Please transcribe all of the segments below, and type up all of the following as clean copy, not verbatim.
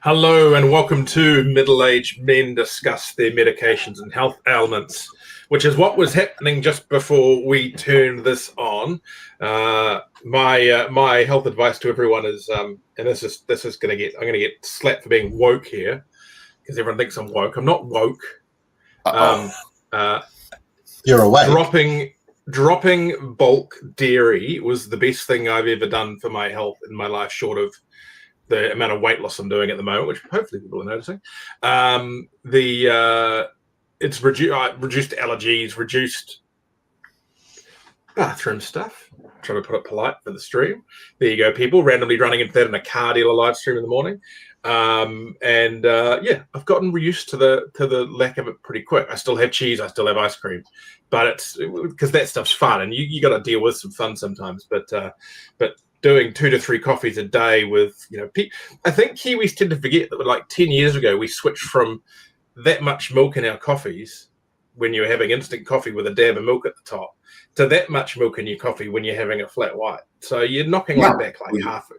Hello and welcome to Middle-Aged Men Discuss Their Medications and Health Ailments, which is what was happening just before we turned this on. My health advice to everyone is, and this is I'm going to get slapped for being woke here because everyone thinks I'm woke. I'm not woke. You're awake. Dropping bulk dairy was the best thing I've ever done for my health in my life, short of the amount of weight loss I'm doing at the moment, which hopefully people are noticing. It's reduced allergies, reduced bathroom stuff. I'm trying to put it polite for the stream. There you go, people. Randomly running into that in a car dealer live stream in the morning. I've gotten used to the lack of it pretty quick. I still have cheese, I still have ice cream, but it's because that stuff's fun, and you got to deal with some fun sometimes. But doing 2 to 3 coffees a day with, I think Kiwis tend to forget that like 10 years ago, we switched from that much milk in our coffees when you're having instant coffee with a dab of milk at the top to that much milk in your coffee when you're having a flat white. So you're knocking back like half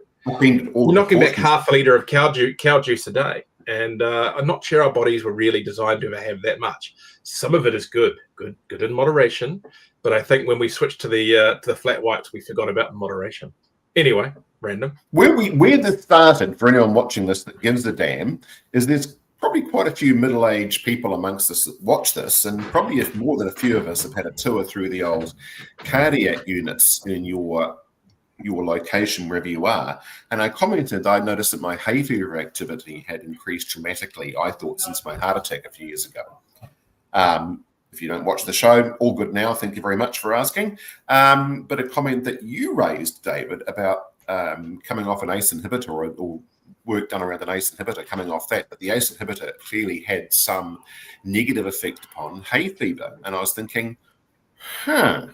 a litre of cow juice a day. And I'm not sure our bodies were really designed to have that much. Some of it is good in moderation. But I think when we switched to the flat whites, we forgot about moderation. Anyway, random. Where this started, for anyone watching this that gives a damn, is there's probably quite a few middle-aged people amongst us that watch this, and probably if more than a few of us have had a tour through the old cardiac units in your location, wherever you are. And I commented, I noticed that my hay fever activity had increased dramatically, I thought, since my heart attack a few years ago. If you don't watch the show, all good now. Thank you very much for asking. But a comment that you raised, David, about coming off an ACE inhibitor or work done around an ACE inhibitor, coming off that. But the ACE inhibitor clearly had some negative effect upon hay fever. And I was thinking, Now,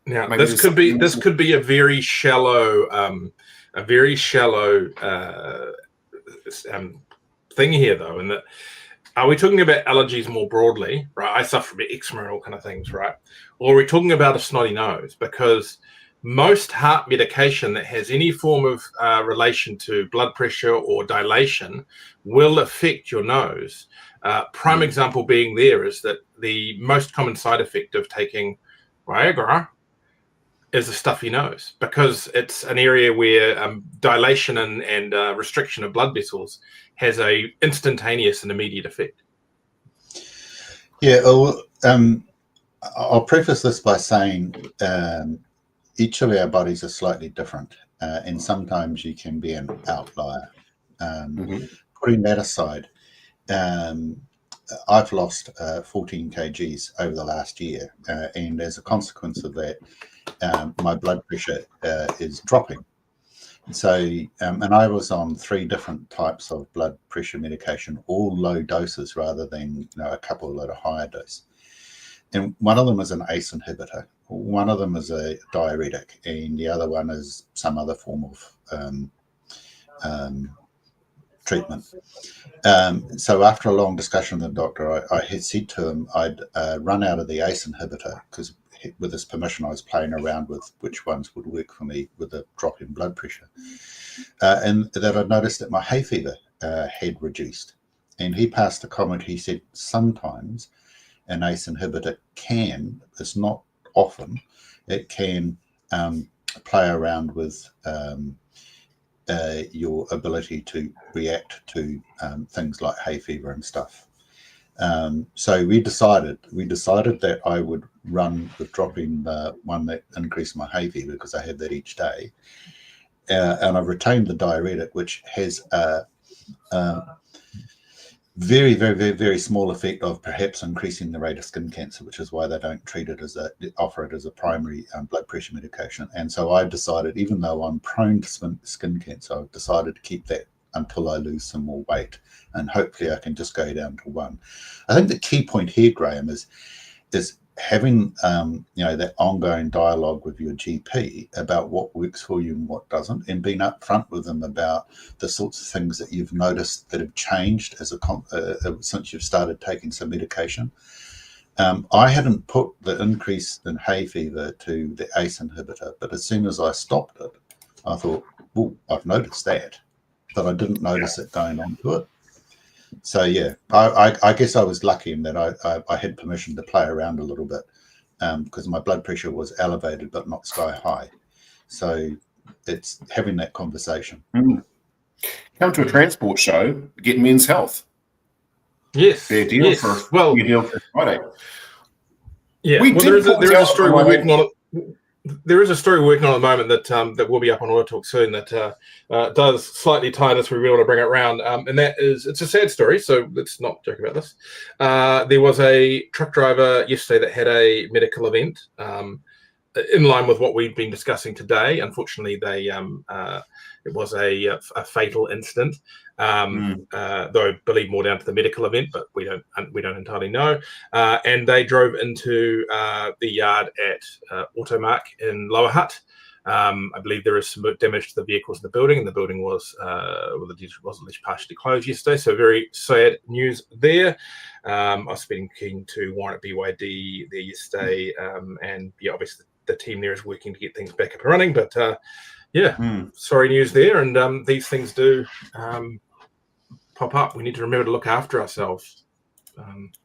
this could be a very shallow thing here, though, in that. Are we talking about allergies more broadly, right? I suffer from eczema and all kind of things, right? Or are we talking about a snotty nose? Because most heart medication that has any form of relation to blood pressure or dilation will affect your nose. Prime example being there is that the most common side effect of taking Viagra is a stuffy nose, because it's an area where dilation and restriction of blood vessels has a instantaneous and immediate effect. Yeah, I'll preface this by saying each of our bodies are slightly different, and sometimes you can be an outlier. Putting that aside, I've lost 14 kgs over the last year, and as a consequence of that, my blood pressure is dropping. So, and I was on 3 different types of blood pressure medication, all low doses rather than a couple at a higher dose. And one of them is an ACE inhibitor, one of them is a diuretic, and the other one is some other form of treatment. So after a long discussion with the doctor, I had said to him I'd run out of the ACE inhibitor, because with his permission I was playing around with which ones would work for me with a drop in blood pressure, and that I noticed that my hay fever had reduced. And he passed a comment. He said sometimes an ACE inhibitor it's not often, it can play around with your ability to react to things like hay fever and stuff. So we decided that I would run with dropping the one that increased my hay fever, because I had that each day, and I've retained the diuretic, which has a very, very, very, very small effect of perhaps increasing the rate of skin cancer, which is why they don't offer it as a primary blood pressure medication. And so I decided, even though I'm prone to skin cancer, I've decided to keep that until I lose some more weight, and hopefully I can just go down to 1. I think the key point here, Graham, is having that ongoing dialogue with your GP about what works for you and what doesn't, and being upfront with them about the sorts of things that you've noticed that have changed since you've started taking some medication. I hadn't put the increase in hay fever to the ACE inhibitor, but as soon as I stopped it, I thought, well, I've noticed that, but I didn't notice it going on to it. So yeah, I guess I was lucky in that I had permission to play around a little bit, because my blood pressure was elevated but not sky high. So it's having that conversation. Come to a transport show, get Men's Health. Yes. Fair deal yes. for well, fair deal for Friday. Yeah. There is a story we're working on. There is a story we're working on at the moment that will be up on AutoTalk soon that does slightly tie this. We really want to bring it around, and that is, it's a sad story, so let's not joke about this. There was a truck driver yesterday that had a medical event in line with what we've been discussing today. Unfortunately, it was a fatal incident. Though I believe more down to the medical event, but we don't entirely know. And they drove into the yard at AutoTalk in Lower Hutt. I believe there is some damage to the vehicles in the building, and the building was at least partially closed yesterday. So very sad news there. I was speaking to Warren at BYD there yesterday, and yeah, obviously the team there is working to get things back up and running. But sorry news there, and these things do pop up. We need to remember to look after ourselves.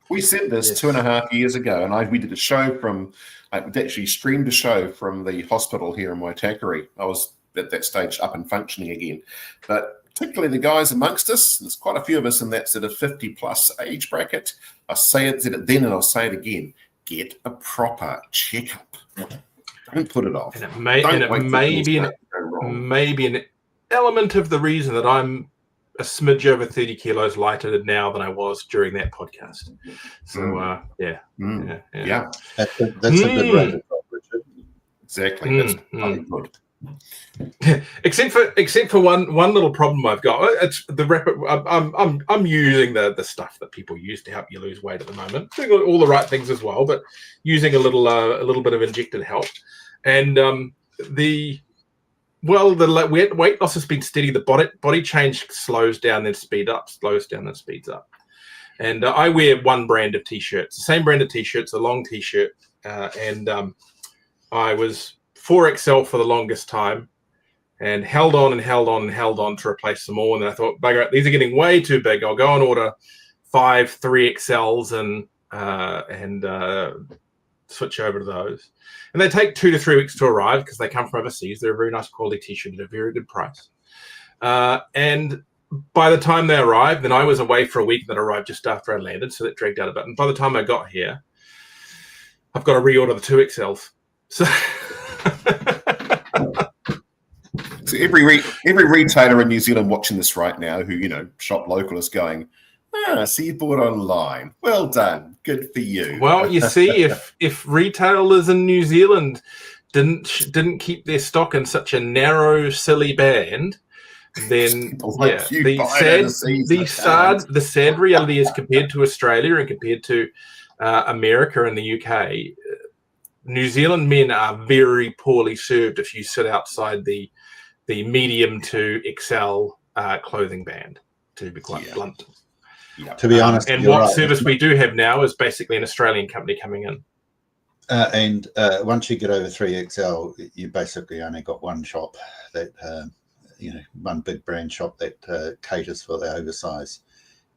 We said this 2.5 years ago, and we did a show from, I actually streamed a show from the hospital here in Waitakere. I was at that stage up and functioning again. But particularly the guys amongst us, there's quite a few of us in that sort of 50 plus age bracket. I said it then and I'll say it again. Get a proper checkup. Don't put it off. And it may be an element of the reason that I'm a smidge over 30 kilos lighter now than I was during that podcast. So, yeah. That's a good rate of thought, Richard. Exactly. That's probably good. except for one little problem I've got. It's the I'm using the stuff that people use to help you lose weight at the moment. Doing all the right things as well, but using a little bit of injected help. And the weight loss has been steady. The body change slows down, then speeds up, slows down, then speeds up. And I wear one brand of t-shirts, the same brand of t-shirts, a long t-shirt, and I was 4XL for the longest time, and held on to replace some more. And then I thought, bugger it, these are getting way too big. I'll go and order 5 3XLs and switch over to those. And they take 2 to 3 weeks to arrive because they come from overseas. They're a very nice quality t-shirt at a very good price. And by the time they arrived, then I was away for a week, that arrived just after I landed, so that dragged out a bit. And by the time I got here, I've got to reorder the 2XLs. So So every retailer in New Zealand watching this right now, who shop local, is going, so you bought online. Well done, good for you. Well, you see, if retailers in New Zealand didn't keep their stock in such a narrow, silly band, then the sad reality is, compared to Australia and compared to America and the UK, New Zealand men are very poorly served if you sit outside the medium to XL clothing band, to be quite blunt. Yeah. To be honest, and what service we do have now is basically an Australian company coming in. And once you get over 3XL, you basically only got one shop that, one big brand shop that caters for the oversize.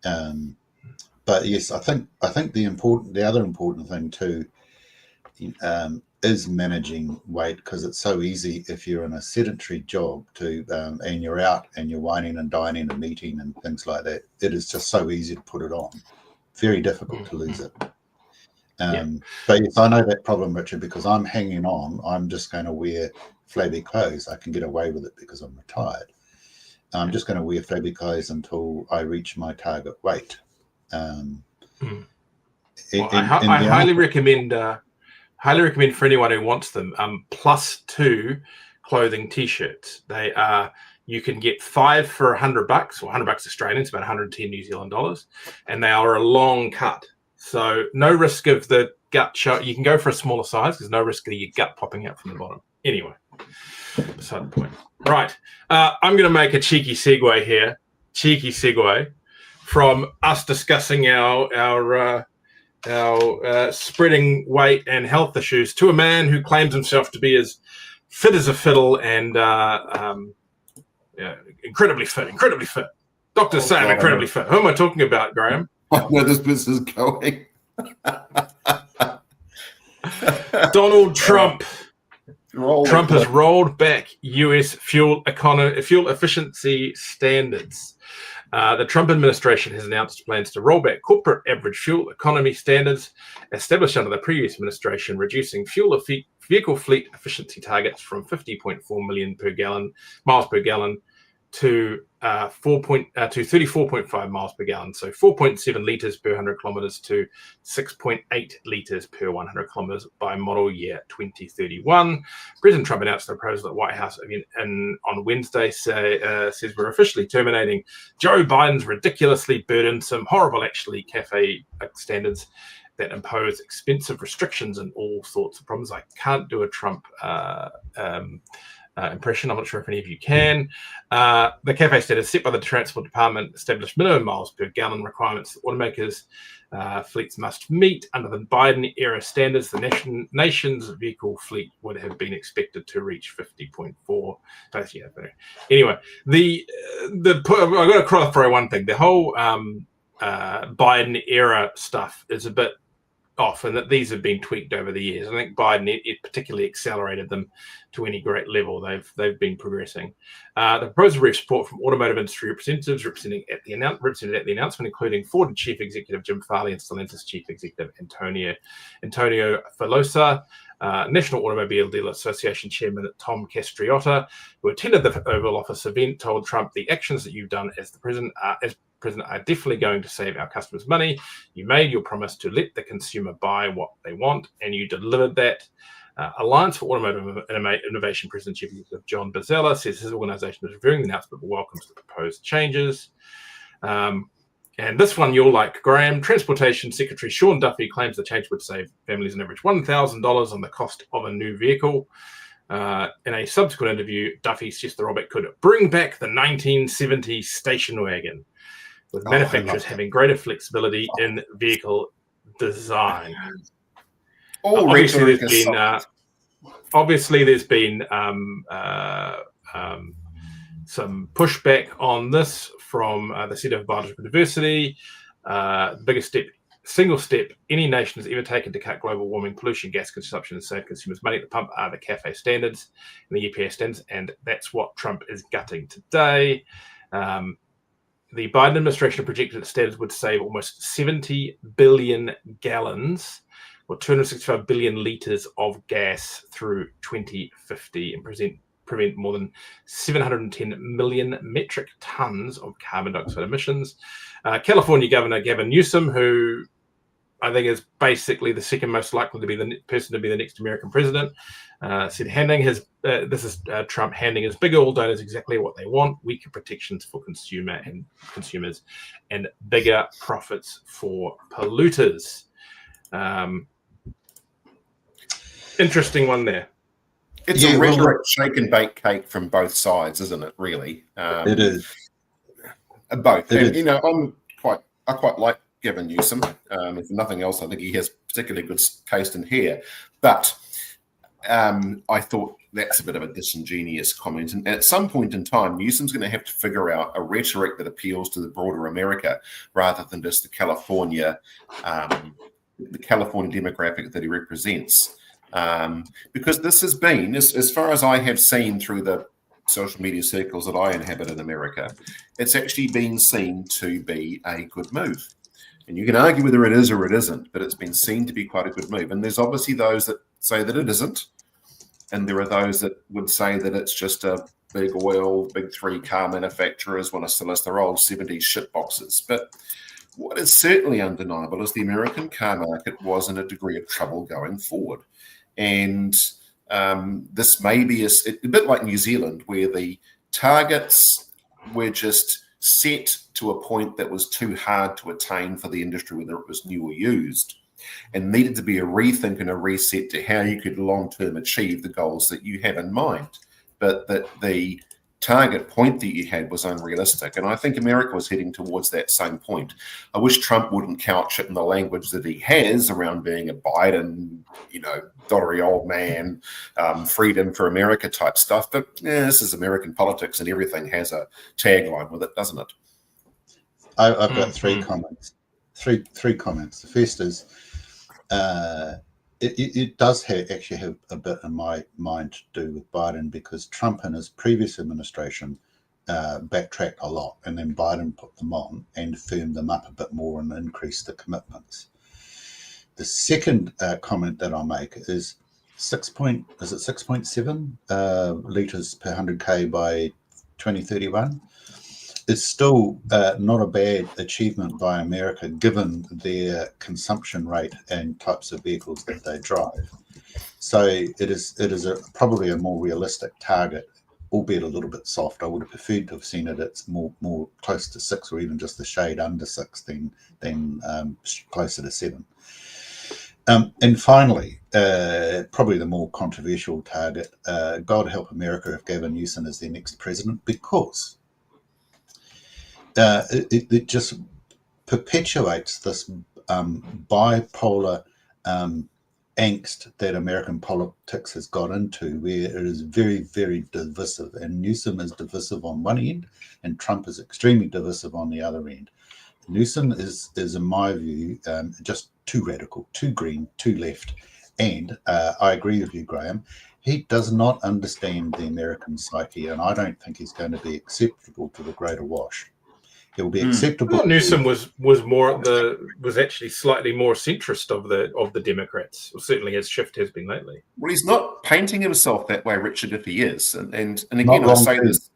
But yes, I think the other important thing too is managing weight, because it's so easy if you're in a sedentary job to and you're out and you're whining and dining and eating and things like that. It is just so easy to put it on. Very difficult to lose it. But yes, I know that problem, Richard, because I'm hanging on. I'm just going to wear flabby clothes. I can get away with it because I'm retired. I'm just going to wear flabby clothes until I reach my target weight. I highly recommend for anyone who wants them, +2 clothing t-shirts. They are, you can get 5 for $100, or $100 Australian, it's about 110 New Zealand dollars, and they are a long cut. So no risk of the gut show. You can go for a smaller size. There's no risk of your gut popping out from the bottom. Anyway, beside the point. Right. I'm going to make a cheeky segue here. Cheeky segue from us discussing our spreading weight and health issues to a man who claims himself to be as fit as a fiddle and incredibly fit. Dr. Sam, God, incredibly fit. Who am I talking about, Graham? I know this business is going. Donald Trump. Trump has clip. rolled back U.S. fuel efficiency standards. The Trump administration has announced plans to roll back corporate average fuel economy standards established under the previous administration, reducing vehicle fleet efficiency targets from 50.4 miles per gallon to 34.5 miles per gallon, so 4.7 litres per 100 kilometres to 6.8 litres per 100 kilometres by model year 2031. President Trump announced the proposal at the White House on Wednesday, says we're officially terminating Joe Biden's ridiculously burdensome, horrible actually, CAFE standards that impose expensive restrictions and all sorts of problems. I can't do a Trump impression. I'm not sure if any of you can. The CAFE standards set by the Transport Department established minimum miles per gallon requirements that automakers fleets must meet. Under the Biden era standards, the nation's vehicle fleet would have been expected to reach 50.4. Anyway, I've got to throw one thing. The whole Biden era stuff is a bit off, and that these have been tweaked over the years. I think Biden it particularly accelerated them to any great level. They've been progressing. The proposal received support from automotive industry representatives represented at the announcement, including Ford Chief Executive Jim Farley and Stellantis Chief Executive Antonio Filosa. National Automobile Dealer Association Chairman Tom Castriotta, who attended the Oval Office event, told Trump, "The actions that you've done as the president are definitely going to save our customers money. You made your promise to let the consumer buy what they want, and you delivered that." Alliance for Automotive Innovation President Chief Executive John Bozzella says his organization is reviewing the announcement but welcomes the proposed changes. And this one you'll like, Graham. Transportation Secretary Sean Duffy claims the change would save families an average $1,000 on the cost of a new vehicle. In a subsequent interview, Duffy says the rollback could bring back the 1970s station wagon, with manufacturers having greater flexibility in vehicle design. Obviously, there's been some pushback on this from the Center for Biological Diversity. The biggest single step any nation has ever taken to cut global warming, pollution, gas consumption, and save consumers money at the pump are the CAFE standards and the EPA standards, and that's what Trump is gutting today. The Biden administration projected that standards would save almost 70 billion gallons or 265 billion litres of gas through 2050 and prevent more than 710 million metric tons of carbon dioxide emissions. California Governor Gavin Newsom, who I think is basically the second most likely to be the person to be the next American president, said Trump handing his big oil donors exactly what they want: weaker protections for consumers and bigger profits for polluters. Interesting one there. It's a rhetoric shake and bake cake from both sides, isn't it? Really, it is. Both. I quite like Gavin Newsom. If nothing else, I think he has particularly good taste in hair. But I thought that's a bit of a disingenuous comment. And at some point in time, Newsom's going to have to figure out a rhetoric that appeals to the broader America rather than just the California demographic that he represents. Because this has been, as far as I have seen through the social media circles that I inhabit in America, it's actually been seen to be a good move. And you can argue whether it is or it isn't, but it's been seen to be quite a good move. And there's obviously those that say that it isn't. And there are those that would say that it's just a big oil, big three car manufacturers want to sell us their old 70s shit boxes. But what is certainly undeniable is the American car market was in a degree of trouble going forward. And this may be a bit like New Zealand, where the targets were just set to a point that was too hard to attain for the industry, whether it was new or used, and needed to be a rethink and a reset to how you could long-term achieve the goals that you have in mind. But that the target point that you had was unrealistic. And I think America was heading towards that same point. I wish Trump wouldn't couch it in the language that he has around being a Biden, doddery old man, freedom for America type stuff. But this is American politics and everything has a tagline with it, doesn't it? I've got three comments. Three comments. The first is it does actually have a bit in my mind to do with Biden, because Trump in his previous administration backtracked a lot, and then Biden put them on and firmed them up a bit more and increased the commitments. The second comment that I'll make is 6.7 litres per 100k by 2031. It's still not a bad achievement by America, given their consumption rate and types of vehicles that they drive. So it is probably a more realistic target, albeit a little bit soft. I would have preferred to have seen it at more close to 6, or even just a shade under 6 than closer to 7. And finally, probably the more controversial target, God help America if Gavin Newsom is their next president, because it just perpetuates this bipolar angst that American politics has got into, where it is very, very divisive. And Newsom is divisive on one end, and Trump is extremely divisive on the other end. Newsom is in my view, just too radical, too green, too left. And I agree with you, Graham. He does not understand the American psyche, and I don't think he's going to be acceptable to the greater wash. It will be acceptable. Well, Newsom was actually slightly more centrist of the Democrats. Well, certainly his shift has been lately. Well, he's not painting himself that way, Richard, if he is. And again, I say this.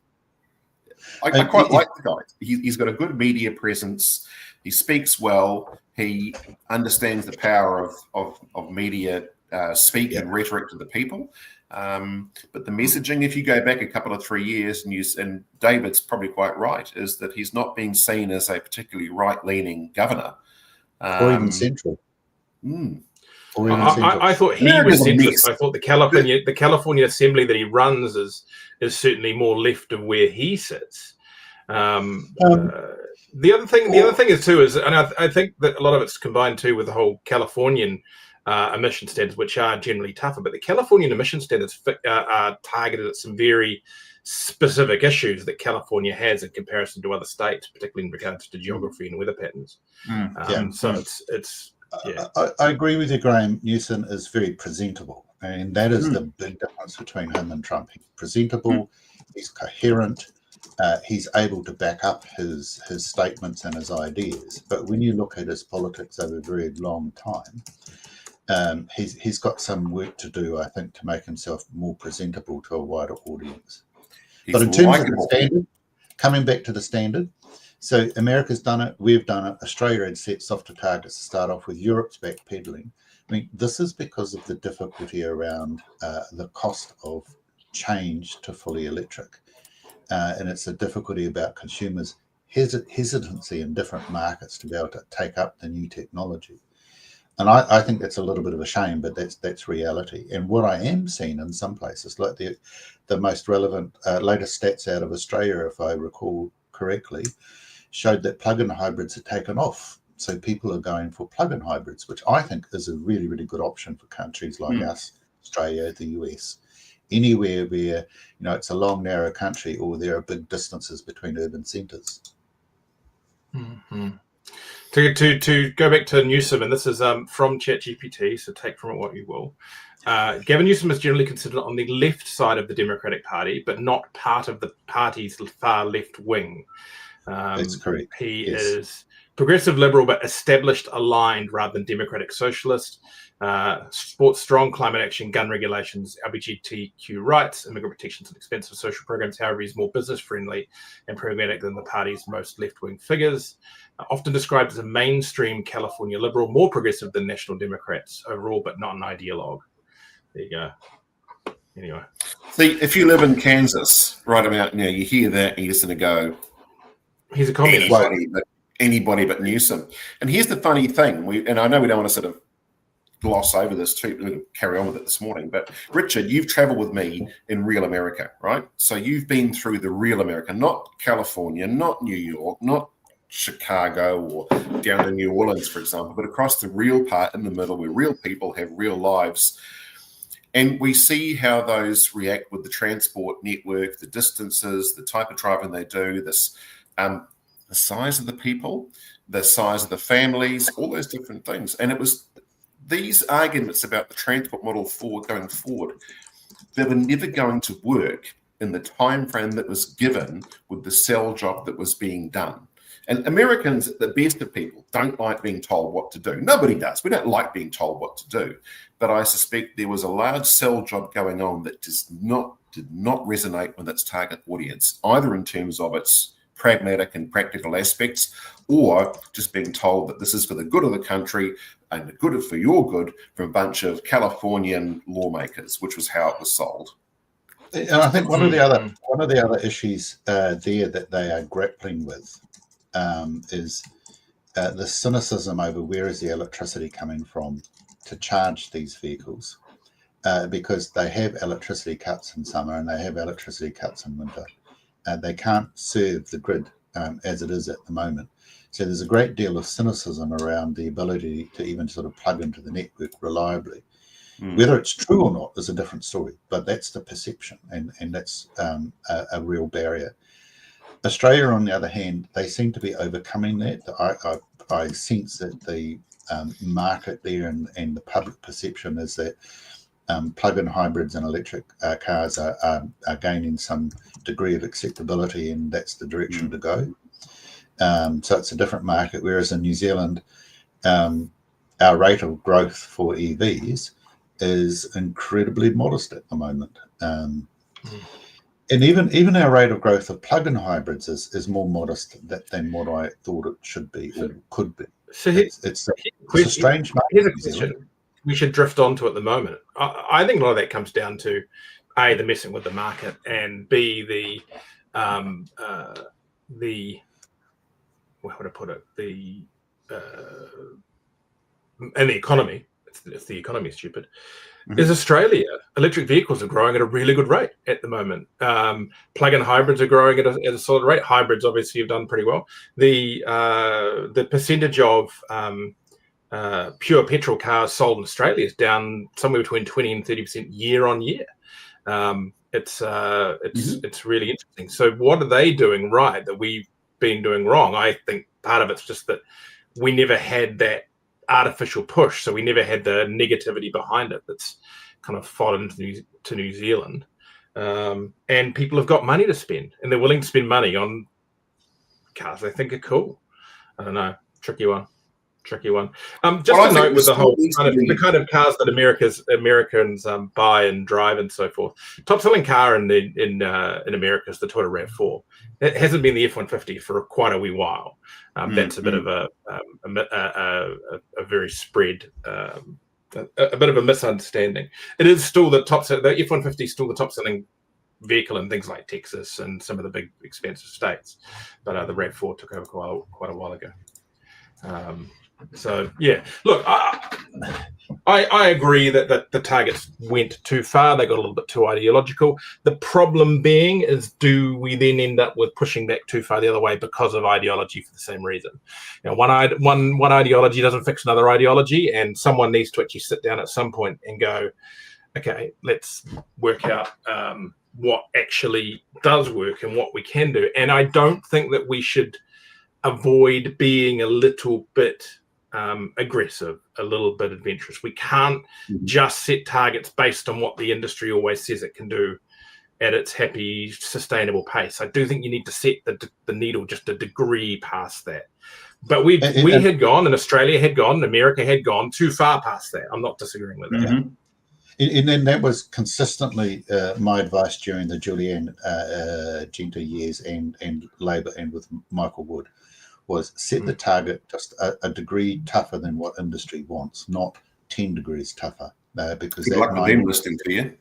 I quite like the guy. He's got a good media presence. He speaks well. He understands the power of media speak and rhetoric to the people. But the messaging, if you go back a couple of 3 years, and David's probably quite right, is that he's not being seen as a particularly right-leaning governor. Or even central. I thought he was centrist. I thought the California Assembly that he runs is certainly more left of where he sits. The other thing is too is, and I think that a lot of it's combined too with the whole Californian emission standards, which are generally tougher. But the Californian emission standards are targeted at some very specific issues that California has in comparison to other states, particularly in regards to geography and weather patterns. So it's. Yeah. I agree with you, Graham. Newsom is very presentable, and that is the big difference between him and Trump. He's presentable, he's coherent, he's able to back up his statements and his ideas. But when you look at his politics over a very long time, he's got some work to do, I think, to make himself more presentable to a wider audience. But in terms of the standard, coming back to the standard, so America's done it, we've done it, Australia had set softer targets to start off with, Europe's backpedaling. I mean, this is because of the difficulty around the cost of change to fully electric. And it's a difficulty about consumers' hesitancy in different markets to be able to take up the new technology. And I think that's a little bit of a shame, but that's reality. And what I am seeing in some places, like the most relevant latest stats out of Australia, if I recall correctly, showed that plug-in hybrids had taken off. So people are going for plug-in hybrids, which I think is a really, really good option for countries like us, Australia, the US, anywhere where it's a long, narrow country or there are big distances between urban centres. To go back to Newsom, and this is from ChatGPT, so take from it what you will. Gavin Newsom is generally considered on the left side of the Democratic Party, but not part of the party's far left wing. That's correct. He is progressive liberal, but established aligned rather than democratic socialist. Supports strong climate action, gun regulations, LGBTQ rights, immigrant protections, and expensive social programs. However, he's more business friendly and pragmatic than the party's most left-wing figures. Often described as a mainstream California liberal, more progressive than National Democrats overall, but not an ideologue. There you go. Anyway. See, if you live in Kansas, right about now, you hear that and you're just going to go, he's a communist. Anybody but Newsom. And here's the funny thing, and I know we don't want to sort of gloss over this too, we'll carry on with it this morning, but Richard, you've traveled with me in real America, right? So you've been through the real America, not California, not New York, not Chicago or down to New Orleans, for example, but across the real part in the middle where real people have real lives. And we see how those react with the transport network, the distances, the type of driving they do, this the size of the people, the size of the families, all those different things. And it was these arguments about the transport model going forward, they were never going to work in the time frame that was given with the cell job that was being done. And Americans, the best of people, don't like being told what to do. Nobody does. We don't like being told what to do. But I suspect there was a large cell job going on that did not resonate with its target audience, either in terms of its pragmatic and practical aspects, or just being told that this is for the good of the country and the good for your good from a bunch of Californian lawmakers, which was how it was sold. And I think one of the other issues there that they are grappling with is the cynicism over where is the electricity coming from to charge these vehicles, because they have electricity cuts in summer and they have electricity cuts in winter. They can't serve the grid as it is at the moment. So there's a great deal of cynicism around the ability to even sort of plug into the network reliably. Whether it's true or not is a different story, but that's the perception, and that's a real barrier. Australia, on the other hand, they seem to be overcoming that. I sense that the market there and the public perception is that plug-in hybrids and electric cars are gaining some degree of acceptability, and that's the direction to go. So it's a different market, whereas in New Zealand, our rate of growth for EVs is incredibly modest at the moment. And even our rate of growth of plug-in hybrids is more modest than what I thought it should be or could be. So it's a strange market. Here's a question we should drift onto at the moment. I think a lot of that comes down to A, the messing with the market, and B, the how would I put it? And the economy. If the economy is stupid. Is Australia, electric vehicles are growing at a really good rate at the moment. Plug-in hybrids are growing at a solid rate. Hybrids obviously have done pretty well. The percentage of pure petrol cars sold in Australia is down somewhere between 20 and 30% year on year. It's really interesting. So what are they doing right that we've been doing wrong? I think part of it's just that we never had that artificial push, so we never had the negativity behind it that's kind of fallen to New Zealand, and people have got money to spend, and they're willing to spend money on cars they think are cool. I don't know, tricky one. Just a note with the whole the kind of cars that Americans buy and drive and so forth. Top selling car in America is the Toyota RAV4. It hasn't been the F-150 for quite a wee while. That's a bit of a very spread, a bit of a misunderstanding. It is still the F-150 is still the top selling vehicle in things like Texas and some of the big expensive states, but the RAV4 took over quite a while ago. So yeah, look, I agree that the targets went too far. They got a little bit too ideological. The problem being is, do we then end up with pushing back too far the other way because of ideology for the same reason? You know, one ideology doesn't fix another ideology, and someone needs to actually sit down at some point and go, okay, let's work out what actually does work and what we can do. And I don't think that we should avoid being a little bit aggressive, a little bit adventurous. We can't just set targets based on what the industry always says it can do at its happy, sustainable pace. I do think you need to set the needle just a degree past that. But we had gone, and Australia had gone, and America had gone too far past that. I'm not disagreeing with that. And then that was consistently my advice during the Julianne Genter years and Labor and with Michael Wood, was set the target just a degree tougher than what industry wants, not 10 degrees tougher. Because good luck with them listening to you.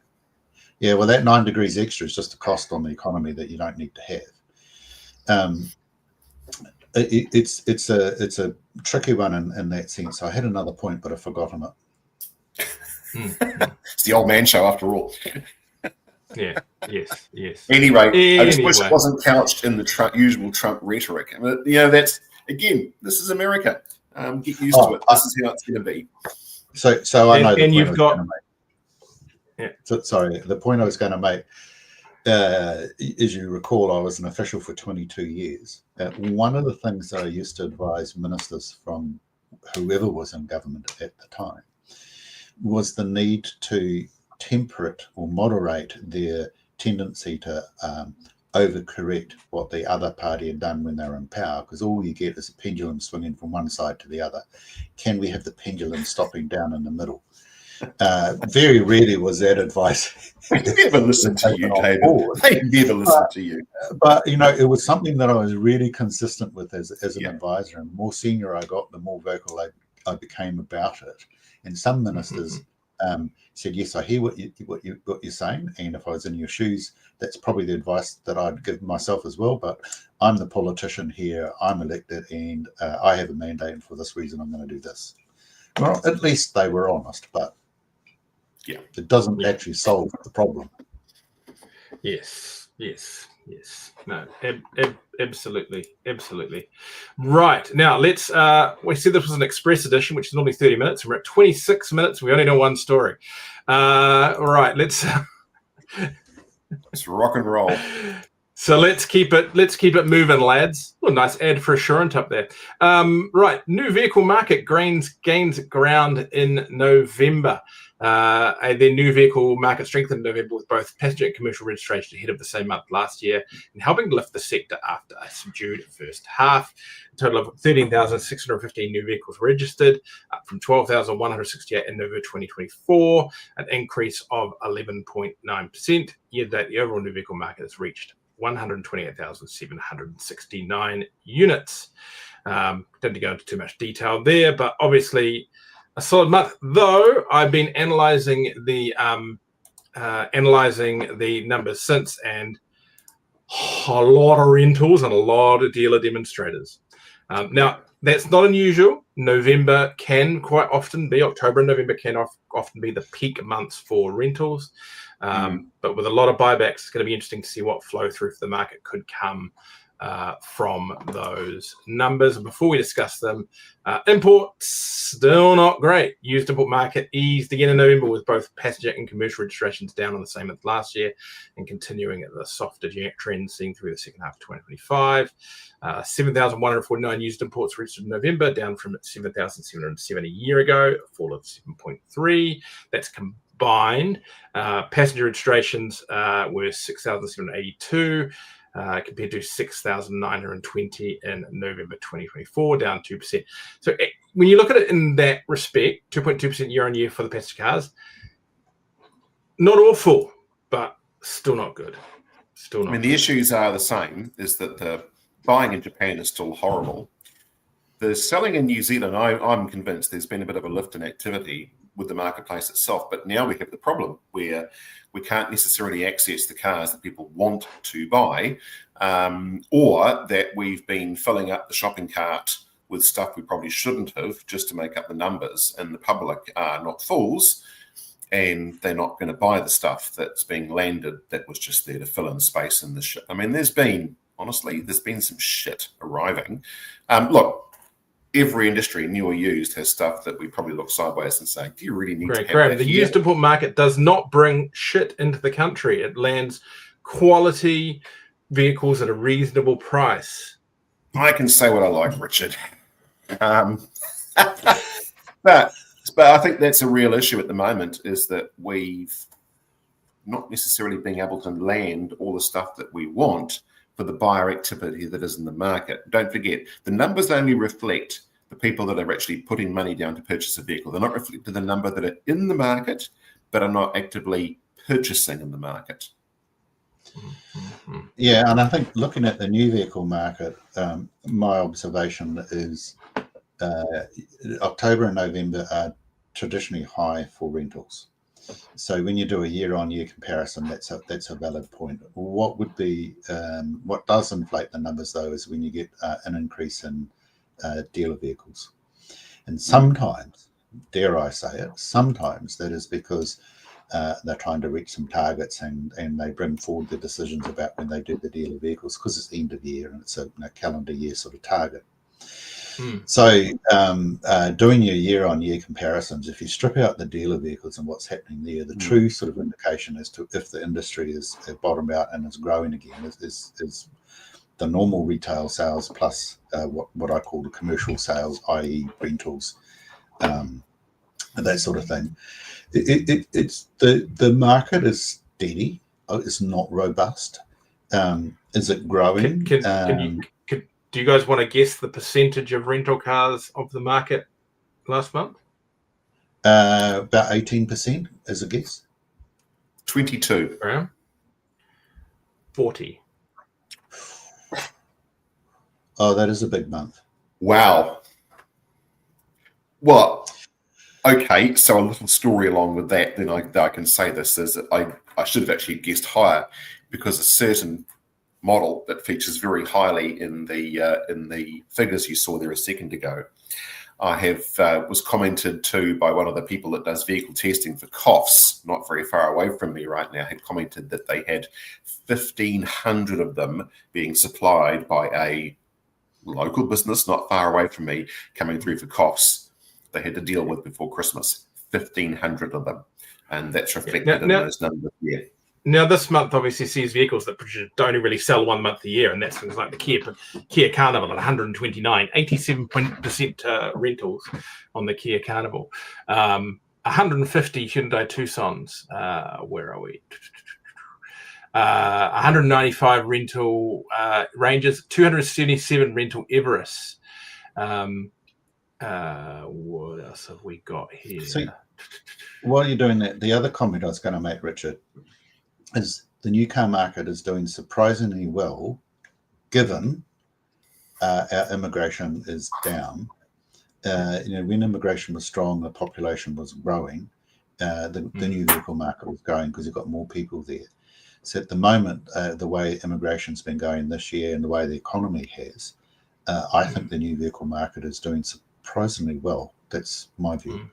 Yeah, well, that 9 degrees extra is just a cost on the economy that you don't need to have. It's a tricky one in that sense. I had another point, but I've forgotten it. It's the old man show after all. Yeah. Yes. Anyway, I just wish it wasn't couched in the usual Trump rhetoric. I mean, that's, again, this is America. Get used to it. This is how it's going to be. So I know. And you've got. Yeah. So, sorry, the point I was going to make as you recall, I was an official for 22 years. One of the things that I used to advise ministers from whoever was in government at the time was the need to temperate or moderate their tendency to overcorrect what the other party had done when they were in power, because all you get is a pendulum swinging from one side to the other. Can we have the pendulum stopping down in the middle? Very rarely was that advice. They never listen to you, David. They never listen to you. But, you know, it was something that I was really consistent with as an advisor. And the more senior I got, the more vocal I became about it. And some ministers said, yes, I hear what you're saying. And if I was in your shoes, that's probably the advice that I'd give myself as well. But I'm the politician here. I'm elected and I have a mandate. And for this reason, I'm going to do this. Well, at least they were honest, but it doesn't actually solve the problem. Yes. No, absolutely. Right, now let's, we said this was an express edition, which is normally 30 minutes. We're at 26 minutes. We only know one story. Right, let's rock and roll. So let's keep it moving, lads. Oh, nice ad for Assurant up there. Right, new vehicle market gains ground in November. The new vehicle market strengthened in November with both passenger and commercial registration ahead of the same month last year, and helping lift the sector after a subdued first half. A total of 13,615 new vehicles registered, up from 12,168 in November 2024, an increase of 11.9%. Year to date, the overall new vehicle market has reached 128,769 units. Don't go into too much detail there, but obviously a solid month. Though I've been analysing the numbers since, and a lot of rentals and a lot of dealer demonstrators. Now that's not unusual. November can quite often be, October and November can often be the peak months for rentals. But with a lot of buybacks, it's going to be interesting to see what flow through for the market could come from those numbers. And before we discuss them, imports still not great. Used import market eased again in November with both passenger and commercial registrations down on the same month last year and continuing at the softer trend seen through the second half of 2025. 7,149 used imports registered in November, down from 7,707 a year ago, a fall of 7.3. That's combined. Passenger registrations were 6,782. Compared to 6,920 in November 2024, down 2%. So when you look at it in that respect, 2.2% year on year for the passenger cars, not awful, but still not good. Still not. I mean, the issues are the same, is that the buying in Japan is still horrible. The selling in New Zealand, I'm convinced there's been a bit of a lift in activity with the marketplace itself, but now we have the problem where we can't necessarily access the cars that people want to buy, or that we've been filling up the shopping cart with stuff we probably shouldn't have just to make up the numbers, and the public are not fools and they're not going to buy the stuff that's being landed that was just there to fill in space in the ship. I mean, there's been some shit arriving. Look, every industry, new or used, has stuff that we probably look sideways and say, do you really need to have that? The used import market does not bring shit into the country. It lands quality vehicles at a reasonable price. I can say what I like, Richard. But I think that's a real issue at the moment, is that we've not necessarily been able to land all the stuff that we want for the buyer activity that is in the market. Don't forget, the numbers only reflect the people that are actually putting money down to purchase a vehicle. They're not reflecting the number that are in the market, but are not actively purchasing in the market. Yeah, and I think looking at the new vehicle market, my observation is October and November are traditionally high for rentals. So when you do a year-on-year comparison, that's a valid point. What would be what does inflate the numbers though is when you get an increase in dealer vehicles, and sometimes, dare I say it, sometimes that is because they're trying to reach some targets and they bring forward the decisions about when they do the dealer vehicles, because it's the end of the year and it's a calendar year sort of target. So doing your year-on-year comparisons, if you strip out the dealer vehicles and what's happening there, the true sort of indication as to if the industry is bottomed out and is growing again is the normal retail sales plus what I call the commercial sales, i.e. rentals, and that sort of thing. It's the market is steady. It's not robust. Is it growing? Do you guys want to guess the percentage of rental cars of the market last month? About 18% as a guess. 22. Around 40. Oh, that is a big month. Wow. Well, okay, so a little story along with that, then I can say this, is that I should have actually guessed higher, because a certain model that features very highly in the figures you saw there a second ago, I have was commented to by one of the people that does vehicle testing for COFs, not very far away from me right now, had commented that they had 1,500 of them being supplied by a local business not far away from me coming through for COFs they had to deal with before Christmas. 1,500 of them, and that's reflected in those numbers. Yeah. Now, this month obviously sees vehicles that don't really sell 1 month a year, and that's things like the Kia Carnival at 129, 87% rentals on the Kia Carnival, 150 Hyundai Tucsons. Where are we? 195 rental Rangers, 277 rental Everest. What else have we got here? See, while you're doing that, the other comment I was going to make, Richard, is the new car market is doing surprisingly well, given our immigration is down. When immigration was strong, the population was growing. The new vehicle market was growing because you've got more people there. So at the moment, the way immigration's been going this year and the way the economy has, I think the new vehicle market is doing surprisingly well. That's my view.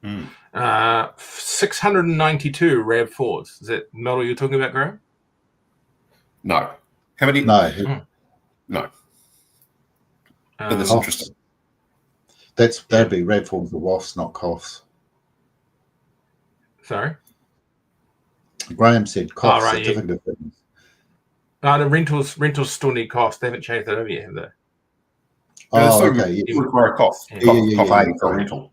692 RAV4s. Is that the model you're talking about, Graham? No. How many? No. No. But that's interesting. That'd be RAV4s for WAFs, not COFs. Sorry? Graham said COFs. Right, certificate of the rentals still need COFs. They haven't changed that over yet, have they? Okay. You require a COF. COF 80 for a rental.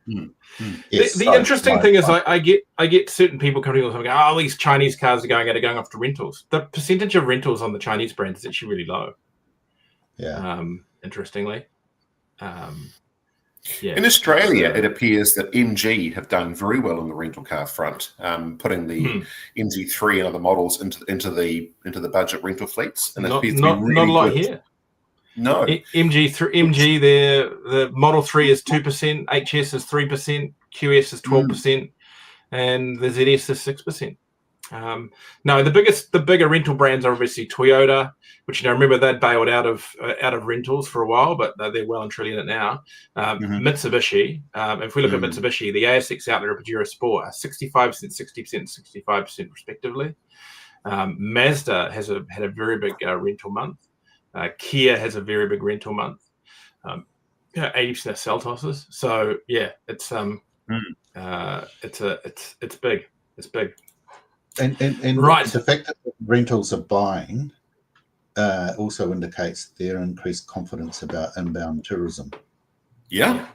Yes, the interesting thing is I get certain people coming to me and go, oh, these Chinese cars are going off to rentals. The percentage of rentals on the Chinese brands is actually really low. Yeah. Interestingly. In Australia, it appears that MG have done very well on the rental car front, putting the MG3 and other models into the budget rental fleets, and not a lot here. No, MG, the Model 3 is 2%, HS is 3%, QS is 12%, and the ZS is 6%. No, the bigger rental brands are obviously Toyota, which remember they'd bailed out of rentals for a while, but they're well and truly in it now. Mitsubishi, if we look at Mitsubishi, the ASX Outlander and Pajero Sport are 65%, 60%, 65% respectively. Mazda had a very big rental month. Kia has a very big rental month. 80% of Seltoses. So yeah, it's big. It's big. And right. The fact that rentals are buying also indicates their increased confidence about inbound tourism. Yeah.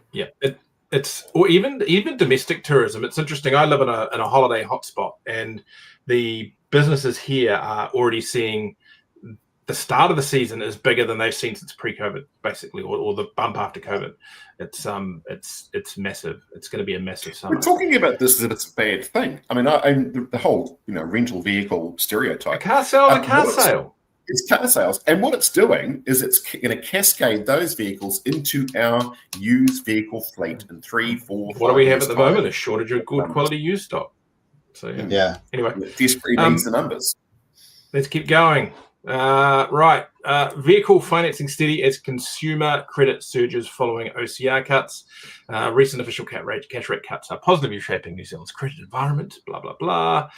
It's or even domestic tourism. It's interesting. I live in a holiday hotspot, and the businesses here are already seeing the start of the season is bigger than they've seen since pre-COVID, basically, or the bump after COVID. It's massive. It's going to be a massive summer. We're talking about this as if it's a bad thing. I mean, the whole rental vehicle stereotype. A car sale. It's car sales, and what it's doing is it's going to cascade those vehicles into our used vehicle fleet in 3, 4, 5 What do we have years' at the time. moment? A shortage of good quality used stock. So yeah. Anyway, it desperately needs the numbers. Let's keep going. Vehicle financing steady as consumer credit surges following OCR cuts. Recent official cash rate cuts are positively shaping New Zealand's credit environment. Blah blah blah.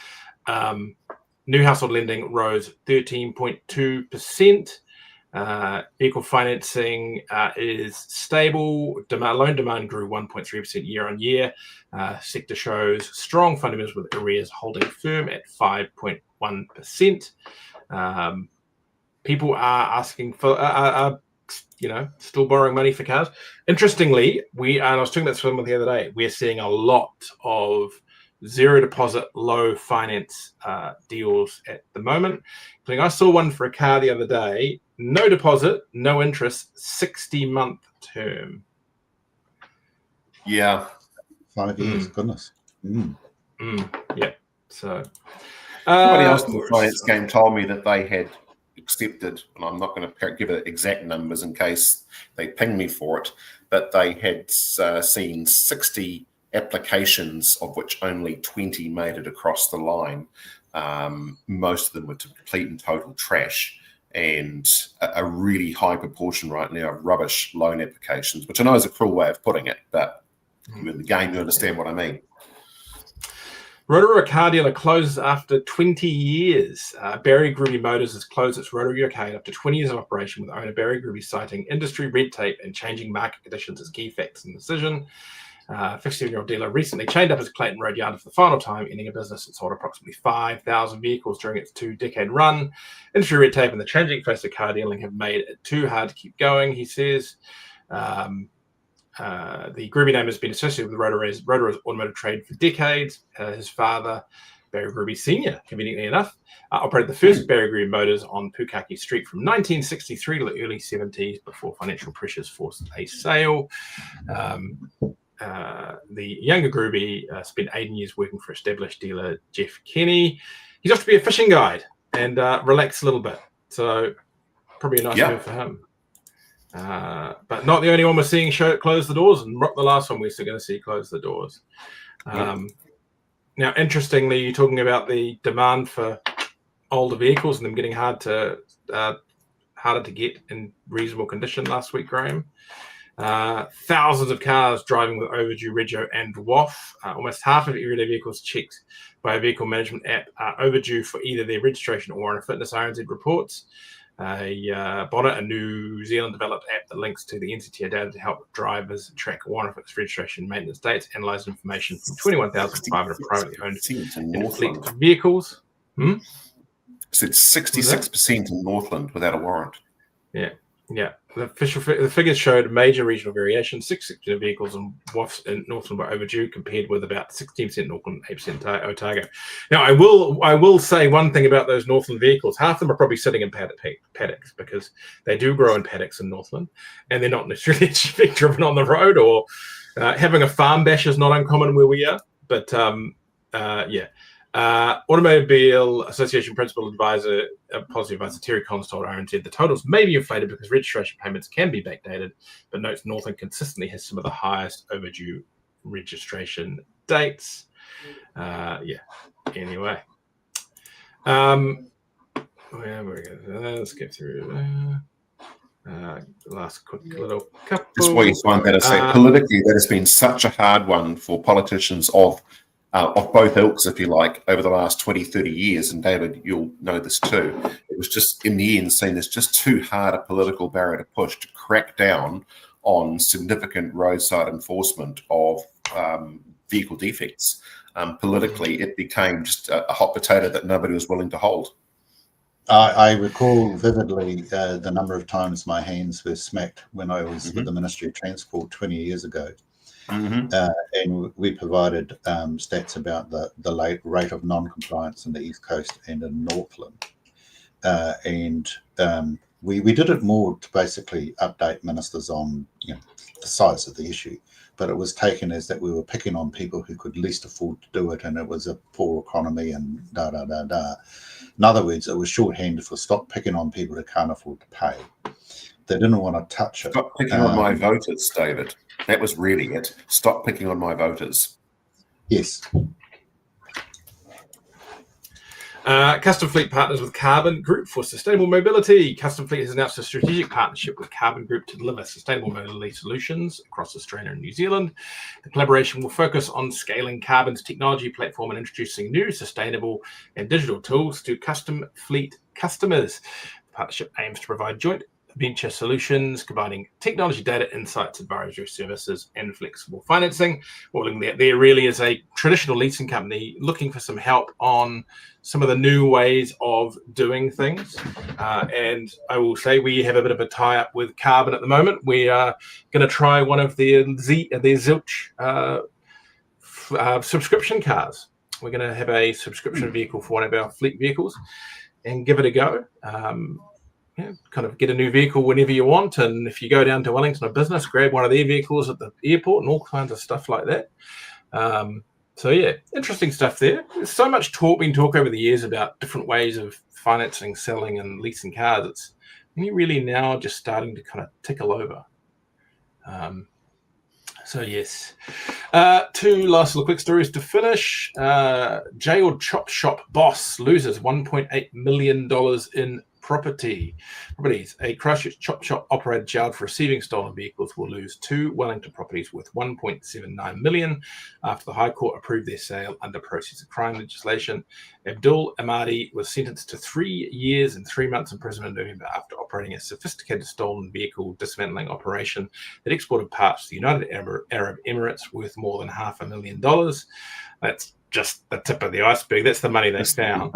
New household lending rose 13.2%. Vehicle financing is stable. Loan demand grew 1.3% year on year. Sector shows strong fundamentals with arrears holding firm at 5.1%. People are asking for, still borrowing money for cars. Interestingly, and I was talking about someone the other day, we're seeing a lot of zero deposit, low finance deals at the moment. I saw one for a car the other day, no deposit, no interest, 60-month term. Yeah. 5 years, goodness. Yeah. So somebody else in the finance game told me that they had accepted, and I'm not going to give it exact numbers in case they ping me for it, but they had seen 60 applications, of which only 20 made it across the line. Most of them were complete and total trash, and a really high proportion right now of rubbish loan applications, which I know is a cruel way of putting it, but in the game you understand what I mean. Rotorua car dealer closes after 20 years. Barry Gruby Motors has closed its Rotorua arcade after 20 years of operation, with owner Barry Gruby citing industry red tape and changing market conditions as key factors in the decision. 57-year-old dealer recently chained up his Clayton Road yard for the final time, ending a business that sold approximately 5,000 vehicles during its 2-decade run. Industry red tape and the changing face of car dealing have made it too hard to keep going, he says. The Gruby name has been associated with Rotorua's automotive trade for decades. His father, Barry Gruby Sr., conveniently enough, operated the first Barry Gruby Motors on Pukaki Street from 1963 to the early 70s before financial pressures forced a sale. The younger Gruby spent 18 years working for established dealer Jeff Kenny. He's off to be a fishing guide and relax a little bit. So probably a nice move for him. But not the only one we're seeing close the doors, and the last one we're still going to see close the doors. Now, interestingly, you're talking about the demand for older vehicles and them getting harder to get in reasonable condition last week, Graham. Thousands of cars driving with overdue rego and WOF. Almost half of everyday vehicles checked by a vehicle management app are overdue for either their registration or on a Fitness RNZ reports. Bonnet, a New Zealand developed app that links to the NCTA data to help drivers track one of its registration maintenance dates, analyze information from 21,500 privately owned and fleet vehicles. So it's 66% in Northland without a warrant. Yeah. The figures showed major regional variation. 6% of vehicles and WAFs in Northland were overdue, compared with about 16% in Auckland, 8% Otago. Now, I will say one thing about those Northland vehicles. Half of them are probably sitting in paddocks, because they do grow in paddocks in Northland, and they're not necessarily being driven on the road, or having a farm bash is not uncommon where we are. But Automobile Association Principal Advisor, Policy Advisor Terry Collins told RNZ the totals may be inflated because registration payments can be backdated, but notes Northland consistently has some of the highest overdue registration dates. Anyway. Let's get through last quick little couple. Just what you find better say. Politically, that has been such a hard one for politicians of both ilks, if you like, over the last 20, 30 years. And David, you'll know this too. It was just, in the end, seen as just too hard a political barrier to push to crack down on significant roadside enforcement of vehicle defects. Politically, it became just a hot potato that nobody was willing to hold. I recall vividly the number of times my hands were smacked when I was with the Ministry of Transport 20 years ago. And we provided stats about the rate of non-compliance in the East Coast and in Northland. We did it more to basically update ministers on the size of the issue, but it was taken as that we were picking on people who could least afford to do it, and it was a poor economy and da-da-da-da. In other words, it was shorthanded for stop picking on people who can't afford to pay. They didn't want to touch it. Stop picking on my voters, David. That was really it. Stop picking on my voters. Yes. Custom Fleet partners with Carbon Group for sustainable mobility. Custom Fleet has announced a strategic partnership with Carbon Group to deliver sustainable mobility solutions across Australia and New Zealand. The collaboration will focus on scaling Carbon's technology platform and introducing new sustainable and digital tools to Custom Fleet customers. The partnership aims to provide joint venture solutions, combining technology, data, insights, advisory services, and flexible financing. What we're looking at there really is a traditional leasing company looking for some help on some of the new ways of doing things. And I will say we have a bit of a tie-up with Carbon at the moment. We are going to try one of their Zilch subscription cars. We're going to have a subscription vehicle for one of our fleet vehicles and give it a go. Kind of get a new vehicle whenever you want. And if you go down to Wellington or business, grab one of their vehicles at the airport and all kinds of stuff like that. So yeah, interesting stuff there. There's so much been talk over the years about different ways of financing, selling, and leasing cars. It's really now just starting to kind of tickle over. So yes, two last little quick stories to finish. Jailed chop shop boss loses $1.8 million in properties. A Christchurch chop shop operator jailed for receiving stolen vehicles will lose 2 Wellington properties worth $1.79 million after the High Court approved their sale under process of crime legislation. Abdul Ahmadi was sentenced to 3 years and 3 months imprisonment in November after operating a sophisticated stolen vehicle dismantling operation that exported parts to the United Arab Emirates worth more than $500,000. That's just the tip of the iceberg. That's the money they found.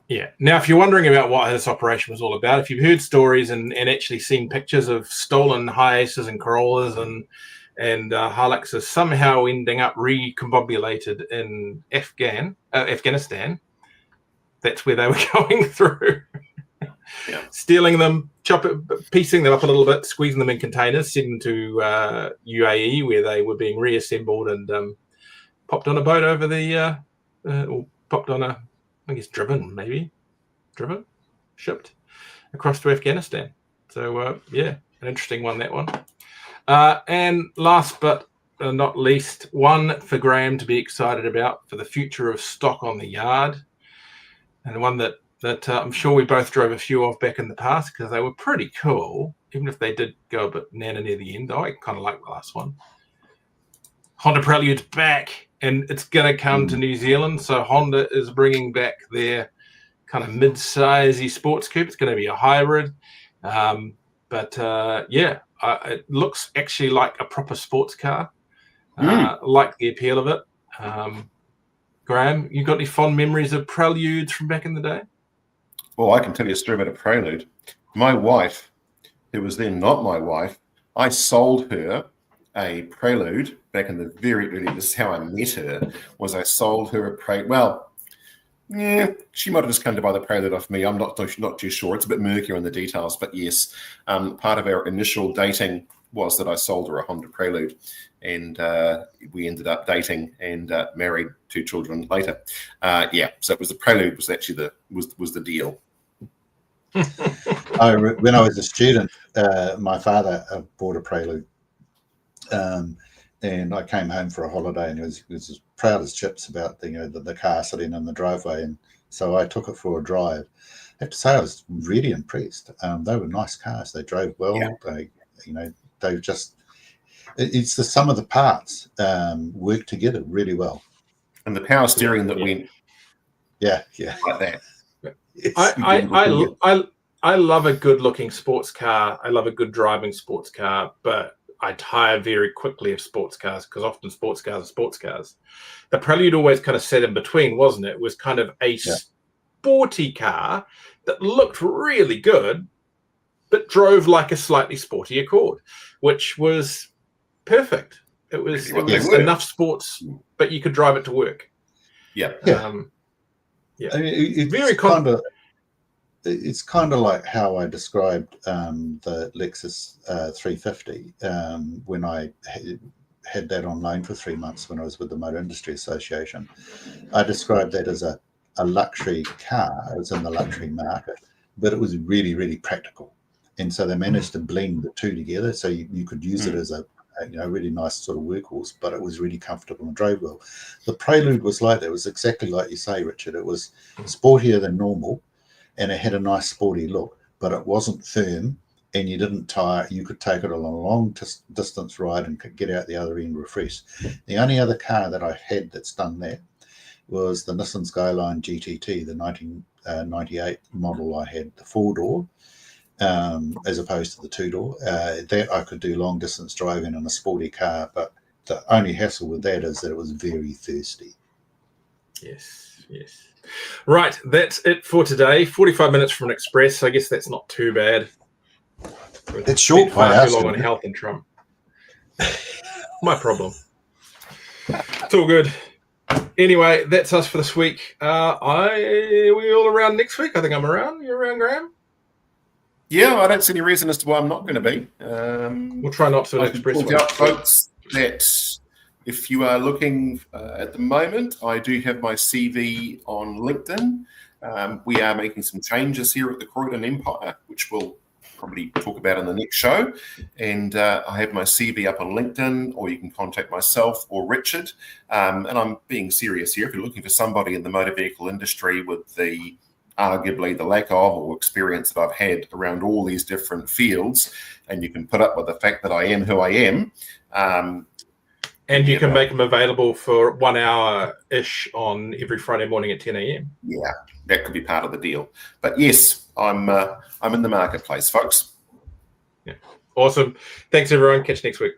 Yeah. Now, if you're wondering about what this operation was all about, if you've heard stories and actually seen pictures of stolen Hiaces and Corollas and Hiluxes somehow ending up recombobulated in Afghanistan, that's where they were going through. Yeah. Stealing them, piecing them up a little bit, squeezing them in containers, sending them to UAE where they were being reassembled and popped on a boat over the, or popped on a, I guess shipped across to Afghanistan. So, yeah, an interesting one, that one. And last but not least, one for Graham to be excited about for the future of stock on the yard. And one that I'm sure we both drove a few of back in the past because they were pretty cool, even if they did go a bit nana near the end. I kind of like the last one. Honda Prelude's back, and it's going to come to New Zealand. So Honda is bringing back their kind of mid-sizey sports coupe. It's going to be a hybrid. It looks actually like a proper sports car. Like the appeal of it. Graham, you got any fond memories of Preludes from back in the day? Well, I can tell you a story about a Prelude. My wife, who was then not my wife, I sold her a Prelude back in the very early. This is how I met her. Was I sold her a Prelude? Well, yeah, she might have just come to buy the Prelude off me. I'm not too sure. It's a bit murkier in the details, but yes, part of our initial dating was that I sold her a Honda Prelude, and we ended up dating and married 2 children later. So it was the Prelude was actually the deal. When I was a student, my father bought a Prelude, and I came home for a holiday, and he was as proud as chips about the car sitting in the driveway, and so I took it for a drive. I have to say I was really impressed. They were nice cars. They drove well. Yeah. They just it's the sum of the parts work together really well, and the power steering that went like that. I love a good looking sports car. I love a good driving sports car, but I tire very quickly of sports cars because often sports cars are sports cars. The Prelude always kind of sat in between, wasn't it? It was kind of a sporty car that looked really good, but drove like a slightly sporty Accord, which was perfect. It was enough sports, but you could drive it to work. Yeah. I mean, it's kind of like how I described the Lexus 350 when I had that on loan for 3 months when I was with the Motor Industry Association. I described that as a luxury car. It was in the luxury market, but it was really, really practical. And so they managed to blend the two together, so you could use it as a really nice sort of workhorse, but it was really comfortable and drove well. The Prelude was like that. It was exactly like you say, Richard. It was sportier than normal, and it had a nice sporty look, but it wasn't firm, and you didn't tire. You could take it on a long distance ride and could get out the other end refreshed. The only other car that I had that's done that was the Nissan Skyline GTT, the 1998 model I had, the 4-door. as opposed to the two-door. That I could do long distance driving on a sporty car, but the only hassle with that is that it was very thirsty. Yes. Right, that's it for today. 45 minutes from an express. I guess that's not too bad. It's short. Far too long on health and Trump. My problem. It's all good. Anyway, that's us for this week. We all around next week? I think I'm around. You around, Graham? Yeah, I don't see any reason as to why I'm not going to be. We'll try not to express point out, folks, that if you are looking at the moment, I do have my CV on LinkedIn. We are making some changes here at the Croydon Empire, which we'll probably talk about in the next show. And I have my CV up on LinkedIn, or you can contact myself or Richard. And I'm being serious here. If you're looking for somebody in the motor vehicle industry with the arguably the lack of or experience that I've had around all these different fields, and you can put up with the fact that I am who I am. And you can make them available for 1 hour-ish on every Friday morning at 10 a.m. Yeah, that could be part of the deal. But yes, I'm in the marketplace, folks. Yeah. Awesome. Thanks, everyone. Catch you next week.